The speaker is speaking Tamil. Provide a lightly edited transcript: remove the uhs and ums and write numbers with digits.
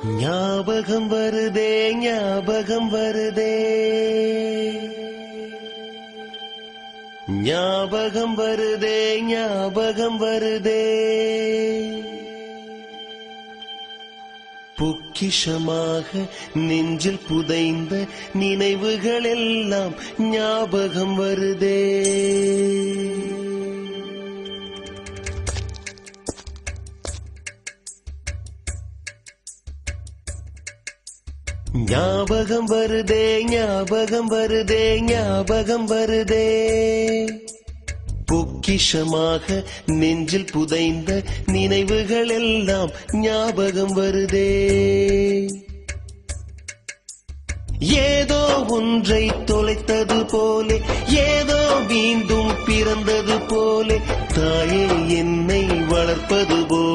ஞாபகம் வருதே ஞாபகம் வருதே ஞாபகம் வருதே ஞாபகம் வருதே பொக்கிஷமாக நெஞ்சில் புதைந்த நினைவுகள் எல்லாம் ஞாபகம் வருதே ஞாபகம் வருதே ஞாபகம் வருதே ஞாபகம் வருதே பொக்கிஷமாக நெஞ்சில் புதைந்த நினைவுகள் எல்லாம் ஞாபகம் வருதே ஏதோ ஒன்றை தொலைத்தது போலே ஏதோ மீண்டும் பிறந்தது போலே தாயே என்னை வளர்ப்பது போலே